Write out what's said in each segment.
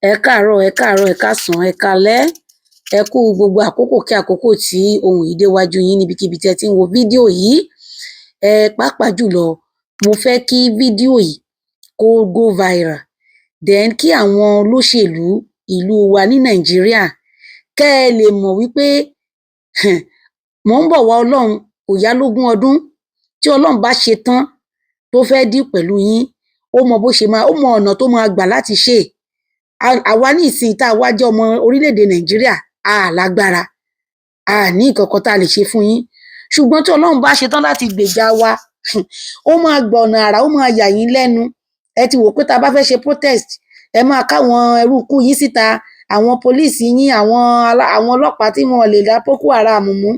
Ẹ káàárọ̀, ẹ káàárọ̀, ẹ káàsán, ẹ káalẹ́. Ẹ kú gbogbo àkókò kí àkókò tí ohùn yìí dé wájú yín níbikíbi tí ẹ ti ń wo fídíò yìí. Pàápàá jùlọ, mo fẹ́ kí fídíò yìí kó go viral. Then kí àwọn olóṣèlú ìlú wa ní Nàìjíríà kẹ́ ẹ lè mọ̀ wípé mò ń bọ̀ wá Ọlọ́run kò yá lógún ọdún. Tí Ọlọ́run bá ṣe tán tó fẹ́ deal pẹ̀lú yín, ó mọ ọ̀nà tó máa gbà láti ṣe é. Àwa ní ìsìn tá a wá jẹ́ ọmọ orílẹ̀-èdè Nàìjíríà, a lágbára, a ní nǹkan kan tá a lè ṣe fún yín. Ṣùgbọ́n tí Ọlọ́run bá ṣe tán láti gbèjà wa, ó máa gba ọ̀nà àrà, ó máa yà yín lẹ́nu. Ẹ ti wò pé tá a bá fẹ́ ṣe protest, ẹ máa káwọn ẹrúkú yín síta, àwọn police yín, àwọn ọlọ́pàá tí wọn ò lè dá Boko Haram mú,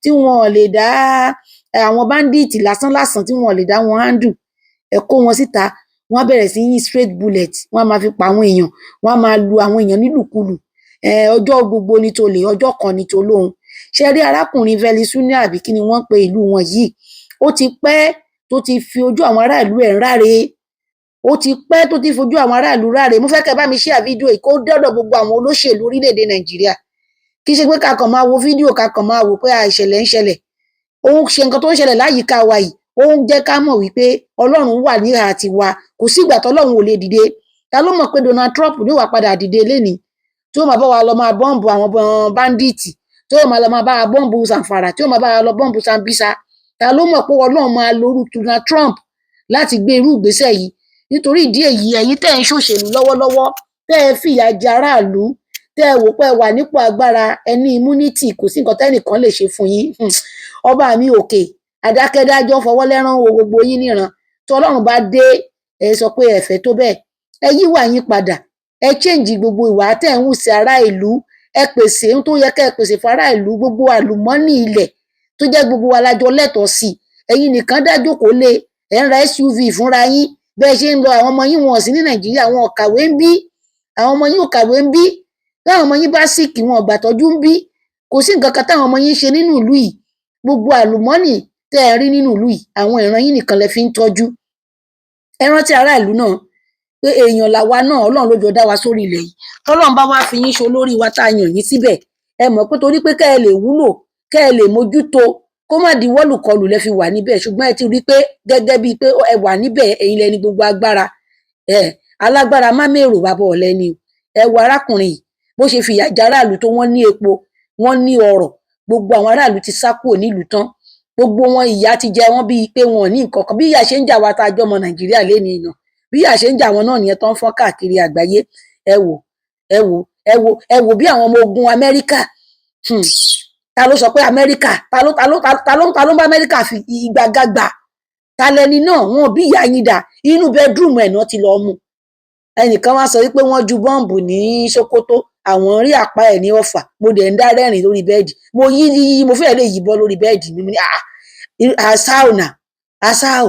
tí wọn ò lè dá àwọn bandit lásán tí wọn ò lè dá wọn handle. Ẹ kó wọn síta, wọ́n á bẹ̀rẹ̀ sí yín straight bullet, wọ́n á máa fi pa àwọn èèyàn, wọ́n á máa lu àwọn èèyàn nílùkulù. Ọjọ́ gbogbo ni tolè, ọjọ́ kan ni tolóhun. Ṣé rí arákùnrin Velisuna àbí kí ni wọ́n pe ìlú wọn yìí? Ó ti pẹ́ tó ti fi ojú àwọn ará ìlú ẹ̀ ráre. Ó ti pẹ́ tó ti fojú àwọn ará ìlú ráre. Mo fẹ́ kẹ́ bá mi share fídíò yìí kó dọ́dọ̀ gbogbo àwọn olóṣèlú orílẹ̀-èdè Nàìjíríà. Kì í ṣe pé ká kàn máa wo fídíò ká kàn máa wò pé ìṣẹ̀lẹ̀ ń ṣẹlẹ̀. Ó ń ṣe nǹkan tó ń ṣẹlẹ̀ láyìíká wa yìí. Ó ń jẹ́ ká mọ̀ wípé Ọlọ́run wà ní ìhà tiwa. Kò sí ìgbà tọ́lọ́run ò lè dìde. Ta ló mọ̀ pé Donald Trump ní ó wá padà dìde lénìí tí ó máa bá wa lọ máa bọ́ǹbù àwọn bandit, tí ó máa lọ máa bá wa bọ́ǹbù Zamfara, tí ó máa bá wa lọ bọ́ǹbù Sambisa. Ta ló mọ̀ pé Ọlọ́run máa lo Donald Trump láti gbé irú ìgbésẹ̀ yìí? Nítorí ìdí èyí, ẹ̀yin tẹ́ ẹ̀ ń ṣòṣèlú lọ́wọ́lọ́wọ́, tẹ́ ẹ fìyà jẹ aráàlú, tẹ́ ẹ wò pé ẹ wà nípò agbára, ẹ ní immunity, kò sí nǹkan tẹ́nìkan lè ṣe fún yín. Ọba mi òkè, adákẹ́dájọ́ fọwọ́ lẹ́rán wo gbogbo yín níran. Tí Ọlọ́run bá dé, ẹ sọ pé ẹ fẹ́ tó bẹ́ẹ̀. Ẹ yíwà yín padà, ẹ change gbogbo ìwà tẹ́ ẹ̀ ń hù sí ará ìlú. Ẹ pèsè ohun tó yẹ kẹ́ ẹ pèsè fún ará ìlú, gbogbo àlùmọ́nì ilẹ̀ tó jẹ́ gbogbo wa lájọ lẹ́tọ̀ọ́ sí. Ẹ̀yin nìkan dá jókòó lé, ẹ̀ ń ra SUV fúnra yín. Bẹ́ẹ̀ ṣe ń lọ, àwọn ọmọ yín wọn ò sí ní Nàìjíríà, wọn ò kàwé ń bí. Àwọn ọmọ yín ò kàwé ń bí. Táwọn ọmọ yín bá sick, wọn ò gbàtọ́jú ń bí. Kò sí nǹkan kan táwọn ọmọ yín ṣe nínú ìlú yìí. Gbogbo àlùmọ́nì tẹ́ ẹ rí nínú ìlú yìí, àwọn ìran yín nìkan lẹ fi ń tọ́jú. Ẹ rántí ará ìlú náà pé èèyàn làwa náà, Ọlọ́run ló jọ dá wa sórí ilẹ̀ yìí. Tọ́lọ́run bá wá fi yín ṣe olórí wa tá a yàn yín síbẹ̀, ẹ mọ̀ pé torí pé kẹ́ ẹ lè wúlò, kẹ́ ẹ lè mójútó, kó má di wọ́lùkọlù lẹ fi wà níbẹ̀. Ṣùgbọ́n ẹ ti rí pé gẹ́gẹ́ bíi pé ẹ wà níbẹ̀, ẹ̀yin lẹni gbogbo agbára. Alágbára má mèrò bàbá ọ̀lẹ ni. Ẹ wo arákùnrin yìí bó ṣe fìyà jẹ aráàlú tó, wọ́n ní epo, wọ́n ní ọrọ̀, gbogbo àwọn aráàlú ti sá kúrò nílùú tán. Gbogbo wọn ìyà ti jẹ wọ́n bíi pé wọn ò ní nǹkan kan. Bí ìyà ṣe ń jà wá tá a jọmọ Nàìjíríà lénìí náà, bí ìyà ṣe ń jà wọn náà nìyẹn tó ń fọ́n káàkiri àgbáyé. Ẹ wò, ẹ wò, ẹ wò, ẹ wò bí àwọn ọmọ ogun Amẹ́ríkà. Ta ló sọ pé Amẹ́ríkà? Ta ló bá Amẹ́ríkà fi ìgbàgagbà? Ta lẹni náà? Wọn ò bí ìyá yín dà. Inú bedroom ẹ̀ náà ti lọ mú. Ẹnìkan wá sọ wípé wọ́n ju bọ́ǹbù ní Sókótó, àwọn rí àpá ẹ̀ ní Ọ̀fà. Mo dẹ̀ ń dá rẹ́rìn lórí bẹ́ẹ̀dì. Mo fẹ́ lè yí bọ́ lórí bẹ́ẹ̀dì mi. Àṣàò nà, àṣàò.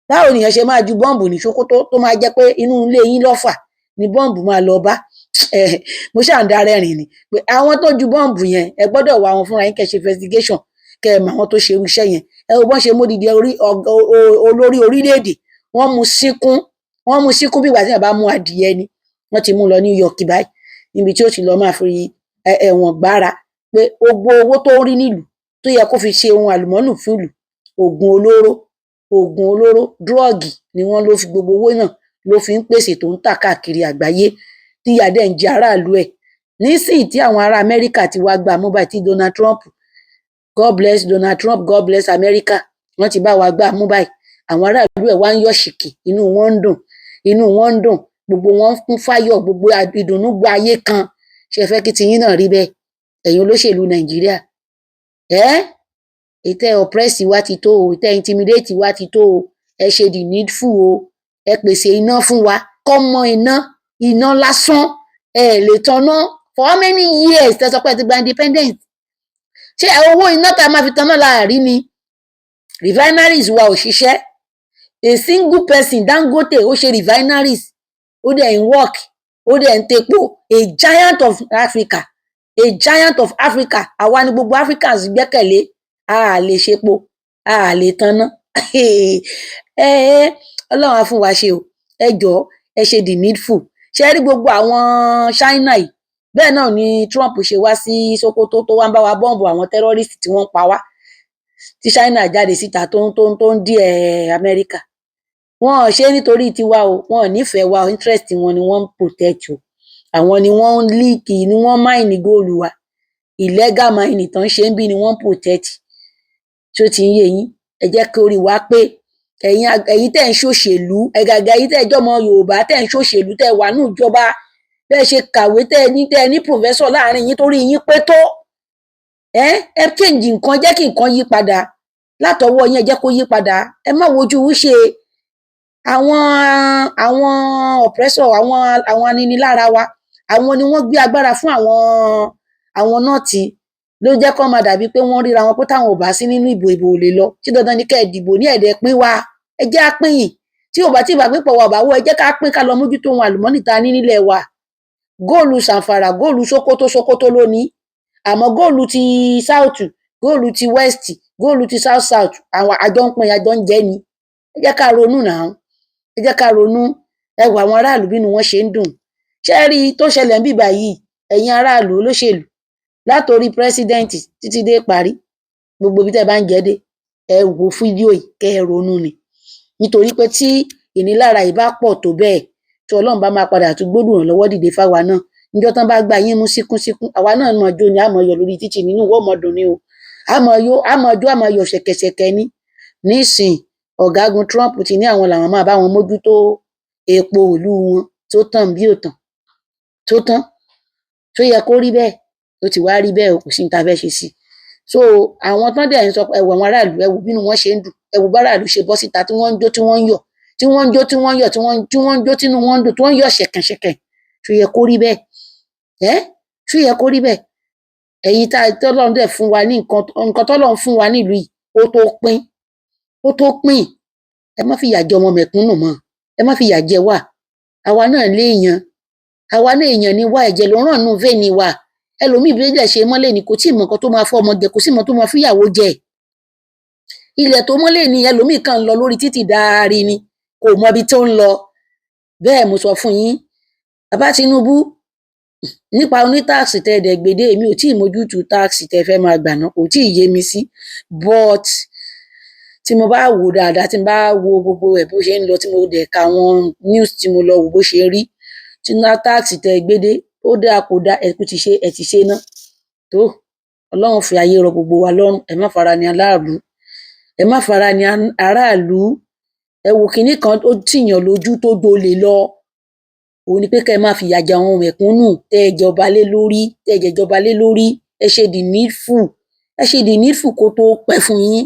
Báwo nìyẹn ṣe máa ju bọ́ǹbù ní Sókótó tó máa jẹ́ pé inú ilé yín lọ́fà ni bọ́ǹbù máa lọ bá? Mo ṣáà ń dá rẹ́rìn ni pé àwọn tó ju bọ́ǹbù yẹn, ẹ gbọ́dọ̀ wá wọn fúnra yín kẹ́ ṣe investigation, kẹ́ ẹ mọ àwọn tó ṣe irú iṣẹ́ yẹn. Ẹ wo bọ́n ṣe módìdí olórí orílẹ̀-èdè, wọ́n mú síkún bí ìgbà tí èèyàn bá mú adìyẹ ni. Wọ́n ti mú lọ New York báyìí, níbi tí ó ti lọ máa fi ẹ̀wọ̀n gbára pé gbogbo owó tó rí nílùú tó yẹ kó fi ṣe ohun àlùmọ́nì fún ìlú, oògùn olóró, dúrọ́ọ̀gì ni wọ́n ló fi gbogbo owó náà ló fi ń pèsè tó ń tà káàkiri àgbáyé, tí ìyà dẹ̀ ń jẹ aráàlú ẹ̀. Nísìnyí tí àwọn ará Amẹ́ríkà ti wá gbà mú báyìí, tí Donald Trump, God bless Donald Trump, God bless America, wọ́n ti bá wa gbà mú báyìí. Àwọn aráàlú ẹ̀ wá ń yọ̀ ṣìkì, inú wọn ń dùn, gbogbo wọn ń kún fáyọ̀, gbogbo ìdùnnú gba ayé kan. Ṣé ẹ fẹ́ kí tiyín náà rí bẹ́ẹ̀, ẹ̀yin olóṣèlú Nàìjíríà? Ìtẹ́ oppress wa ti tó o, ìtẹ́ intimidate wa ti tó o. Ẹ ṣe the needful o. Ẹ pèsè iná fún wa, kọ́mọ iná lásán. Ẹ lè tanná for how many years tẹ́ sọ pé ẹ ti gba independence? Ṣé owó iná tá a máa fi tanná láàrí ni? Refineries wa ò ṣiṣẹ́. A single person, Dangote, ó ṣe refineries, ó dẹ̀ ń work, ó dẹ̀ ń tepo. A giant of Africa, àwa ni gbogbo Africans gbẹ́kẹ̀lé. A lè ṣepo, a lè tanná. Ọlọ́run á fún wa ṣe o. Ẹ jọ̀ọ́, ẹ ṣe the needful. ṣe rí gbogbo àwọn China yìí bẹ́ẹ̀ náà ni Trump ṣe wá sí Sokoto tó wá ń bá wa bọ́ǹbù àwọn tẹ́rọ́rìstì tí wọ́n pa wá tí China jáde síta tó ń dí Amẹ́ríkà wọn ò ṣe nítorí tiwa o wọn ò nífẹ̀ẹ́ wa interest wọn ni wọ́n ń protect o àwọn ni wọ́n ń líìkì ni wọ́n máìnì góòlù wa illegal mining tán ṣe ń bí ni wọ́n protect tó ti ń yé yín ẹ jẹ́ kí orí wa pé ẹ̀yin tẹ́ ń ṣòṣèlú ẹ̀gàgà ẹ̀yin tẹ́ jọmọ Yorùbá tẹ́ ń ṣòṣèlú tẹ́ wà ní ìjọba bẹ́ẹ̀ ṣe kàwé tẹ́ ní professor láàrin yín torí yín pé tó ẹ change nǹkan jẹ́ kí nǹkan yí padà látọwọ́ yín ẹ jẹ́ kó yí padà ẹ má wojú wíṣe àwọn oppressor àwọn aninilára wa àwọn ni wọ́n gbé agbára fún àwọn nọ́ọ̀tì ló jẹ́ kó máa dàbí pé wọ́n ríra wọn pé táwọn ò bá sí nínú ìbò ò lè lọ tí dandan ni kẹ́ ẹ dìbò ní ẹ̀dẹ̀ pín wa ẹ jẹ́ á pín yìí tí ò bá tí ìbá pípọ̀ wà báwọ̀ ẹ jẹ́ ká pín ká lọ mójútó ohun àlùmọ́nì ta ní nílẹ̀ wa góòlù Sàǹfàrà góòlù Sókótó lónìí àmọ́ góòlù ti south góòlù ti west góòlù ti south àwọn àjọ ń pín àjọ ń jẹ ni ẹ jẹ́ ká ronú náà ẹ jẹ́ ká ronú ẹ wò àwọn aráàlú bínú wọn ṣe ń dùn ṣé rí tó ṣẹlẹ̀ ń bíbà yìí ẹ̀yin aráàlú olóṣèlú látòrí pírẹsidẹ́ǹtì títí dé parí gbogbo ibi tẹ́ bá ń jẹ́ dé ẹ wo fídíò yìí kẹ́ ẹ ronú ni nítorí pé tí ìnilára yìí bá pọ̀ tó bẹ́ẹ̀ tí Ọlọ́run bá máa padà tún gbólùrànlọ́wọ́ dìde fáwa náà níjọ́ tán bá gbà yín mú síkúnsíkún àwa náà mọ̀ jó ni àmọ̀ yọ lórí títì nínú ìwọ́ ọmọdún ni o àmọ̀ jó àmọ̀ yọ ṣẹ̀kẹ̀ṣẹ̀kẹ̀ ni nísìn ọ̀gágun Trump ti ní àwọn làwọn máa bá wọn mójútó epo ìlú wọn tó tàn bí ò tàn tó tán tó yẹ kó rí bẹ́ẹ̀ ó ti wá rí bẹ́ẹ̀ o kò sí ní ta fẹ́ ṣe sí so àwọn tán dẹ̀ ń sọ ẹ wò àwọn aráàlú ẹ wò bínú wọn ṣe ń dùn ẹ wò báráàlú ṣe bọ́ síta tí wọ́n ń jó tí wọ́n ń yọ̀ tí wọ́n ń jó tí wọ́n ń yọ̀ tí wọ́n ń jó tínú wọn ń dùn tí wọ́n ń yọ̀ ṣẹ̀kẹ̀ṣẹ̀kẹ̀ tó yẹ kó rí bẹ́ẹ̀ tó yẹ kó rí bẹ́ẹ̀ ẹ̀yin tọ́lọ́run dẹ̀ fún wa ní nǹkan tọ́lọ́run fún wa nílùú yìí ó tó pín ẹ má fìyà jẹ ọmọ mẹ̀kúnnù mọ́ ẹ má fìyà jẹ wá àwa náà èèyàn ni wá ẹ̀jẹ̀ ló ràn nù véènì wa ẹlòmíì bí ilẹ̀ ṣe mọ́lẹ̀ ni kò tí ì mọ̀ nǹkan tó máa fọ́ ọmọ jẹ kò sí mọ̀ tó máa fìyàwó jẹ ilẹ̀ tó mọ́lẹ̀ ni ẹlòmíì kan ń lọ lórí títì dáárí ni kò mọ ibi tó ń lọ bẹ́ẹ̀ mo sọ fún yín bàbá Tinubu nípa onítáàsì tẹ ẹ̀dẹ̀ gbèdé èmi ò tí ì mójútó táàsì tẹ fẹ́ máa gbà náà kò tí ì yé mi sí but tí mo bá wò dáadáa tí mo bá wo gbogbo ẹ̀ bó ṣe ń lọ tí mo dẹ̀ ka àwọn news tí mo lọ wò bó ṣe rí tí táàsì tẹ gbédé ó dáa kò dáa ẹ ti ṣe ná tó Ọlọ́run fi ayé rọ gbogbo wa lọ́rùn ẹ má fara ní aráàlú ẹ wò kinní kan ó tìyàn lójú tó dolè lọ òun ni pé kẹ́ ẹ má fìyà jẹ àwọn mẹ̀kúnnù tẹ́ ẹ jọba lé lórí ẹ ṣe the needful kó tó pẹ́ fún yín